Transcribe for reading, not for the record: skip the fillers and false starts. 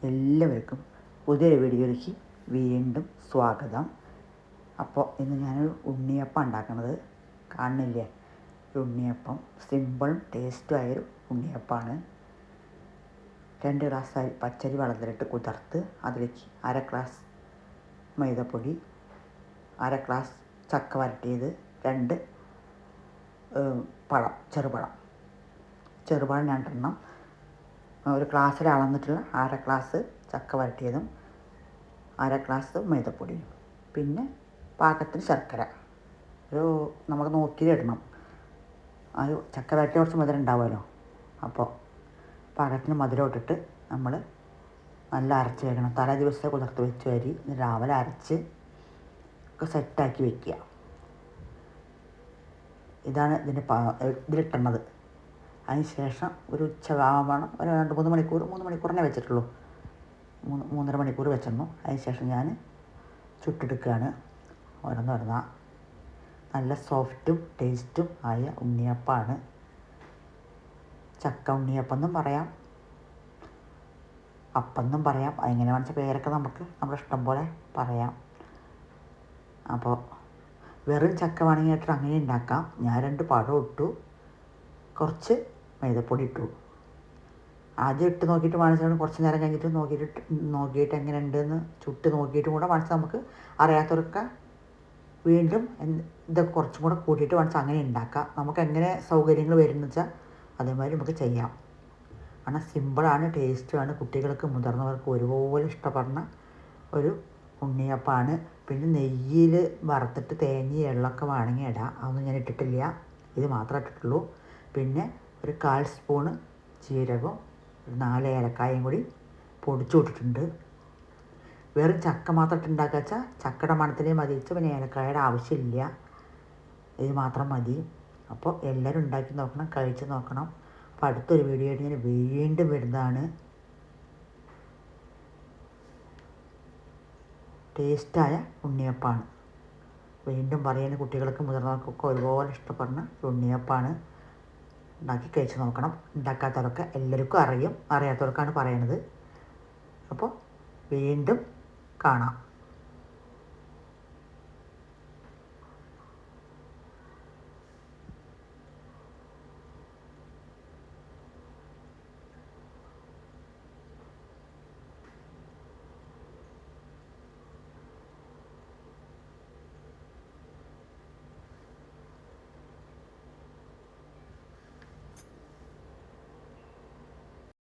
എല്ലാവർക്കും പുതിയൊരു വീഡിയോയിലേക്ക് വീണ്ടും സ്വാഗതം. അപ്പോൾ ഇന്ന് ഞാനൊരു ഉണ്ണിയപ്പം ഉണ്ടാക്കുന്നത് കാണുന്നില്ലേ. ഒരു ഉണ്ണിയപ്പം സിമ്പിളും ടേസ്റ്റുമായൊരു ഉണ്ണിയപ്പമാണ്. 2 ഗ്ലാസ് പച്ചരി വെള്ളത്തിലിട്ട് കുതിർത്ത് അതിലേക്ക് 1/2 ഗ്ലാസ് മൈദപ്പൊടി, 1/2 ഗ്ലാസ് ചക്ക വരട്ടിയത്, 2 പഴം, ചെറുപഴം 2 ഒരു ഗ്ലാസ്സിൽ അളന്നിട്ടുള്ള 1/2 ഗ്ലാസ് ചക്ക വരട്ടിയതും 1/2 ഗ്ലാസ് മൈദപ്പൊടിയും, പിന്നെ പാകത്തിന് ശർക്കര നമുക്ക് നോക്കിയിടണം. അത് ചക്ക വരട്ടിയ കുറച്ച് മധുരം ഉണ്ടാവുമല്ലോ. അപ്പോൾ പാകത്തിന് മധുരം ഇട്ടിട്ട് നമ്മൾ നല്ല അരച്ച് വയ്ക്കണം. തലേ ദിവസത്തെ കുതിർത്ത് വെച്ച് അരി രാവിലെ അരച്ച് ഒക്കെ സെറ്റാക്കി വയ്ക്കുക. ഇതാണ് ഇതിലിട്ടുന്നത്. അതിന് ശേഷം ഒരു ഉച്ചയാവണം, ഒരു 2-3 മണിക്കൂർ, 3 മണിക്കൂറിനെ വെച്ചിട്ടുള്ളൂ. 3-3.5 മണിക്കൂർ വെച്ചിരുന്നു. അതിന് ശേഷം ഞാൻ ചുട്ടെടുക്കുകയാണ്. ഓരോന്നോരോന്നാ നല്ല സോഫ്റ്റും ടേസ്റ്റും ആയ ഉണ്ണിയപ്പമാണ്. ചക്ക ഉണ്ണിയപ്പം എന്നും പറയാം, അപ്പം എന്നും പറയാം. എങ്ങനെ വേണമെച്ച പേരൊക്കെ നമ്മുടെ ഇഷ്ടം പോലെ പറയാം. അപ്പോൾ വെറും ചക്ക വേണമെങ്കിൽ അങ്ങനെ ഉണ്ടാക്കാം. ഞാൻ 2 പഴം ഇട്ടു, കുറച്ച് മൈദപ്പൊടി ഇട്ടു. ആദ്യം ഇട്ട് നോക്കിയിട്ട് വാങ്ങിച്ചാൽ കുറച്ച് നേരം കഴിഞ്ഞിട്ട് നോക്കിയിട്ട് എങ്ങനെ ഉണ്ടെന്ന് ചുട്ട് നോക്കിയിട്ടും കൂടെ വാങ്ങിച്ചാൽ നമുക്ക് അറിയാത്തവരൊക്കെ വീണ്ടും ഇതൊക്കെ കുറച്ചും കൂടെ കൂട്ടിയിട്ട് വാങ്ങിച്ചാൽ അങ്ങനെ ഉണ്ടാക്കാം. നമുക്ക് എങ്ങനെ സൗകര്യങ്ങൾ വരുമെന്ന് വെച്ചാൽ അതേമാതിരി നമുക്ക് ചെയ്യാം. കാരണം സിമ്പിളാണ്, ടേസ്റ്റുമാണ്. കുട്ടികൾക്ക് മുതിർന്നവർക്ക് ഒരുപോലെ ഇഷ്ടപ്പെടുന്ന ഒരു ഉണ്ണിയപ്പമാണ്. പിന്നെ നെയ്യിൽ വറുത്തിട്ട് തേങ്ങ എള്ളൊക്കെ വേണമെങ്കിൽ ഇടാം. അതൊന്നും ഞാൻ ഇട്ടിട്ടില്ല, ഇത് മാത്രമേ ഇട്ടിട്ടുള്ളൂ. പിന്നെ ഒരു 1/4 സ്പൂണ് ജീരകവും 4 ഏലക്കായും കൂടി പൊടിച്ചു വിട്ടിട്ടുണ്ട്. വെറും ചക്ക മാത്രം ഇട്ടുണ്ടാക്കുക വെച്ചാൽ ചക്കയുടെ മണത്തിലേ മതി വെച്ചാൽ പിന്നെ ഏലക്കായുടെ ആവശ്യമില്ല, ഇത് മാത്രം മതി. അപ്പോൾ എല്ലാവരും ഉണ്ടാക്കി നോക്കണം, കഴിച്ച് നോക്കണം. അപ്പോൾ അടുത്തൊരു വീഡിയോ ആയിട്ട് ഞാൻ വീണ്ടും വരുന്നതാണ്. ടേസ്റ്റായ ഉണ്ണിയപ്പമാണ്. വീണ്ടും പറയുന്ന കുട്ടികൾക്ക് മുതിർന്നവർക്കൊക്കെ ഒരുപോലെ ഇഷ്ടപ്പെടുന്ന ഉണ്ണിയപ്പമാണ്. ഉണ്ടാക്കി കഴിച്ച് നോക്കണം. ഉണ്ടാക്കാത്തവരൊക്കെ എല്ലാവർക്കും അറിയും, അറിയാത്തവർക്കാണ് പറയണത്. അപ്പോൾ വീണ്ടും കാണാം.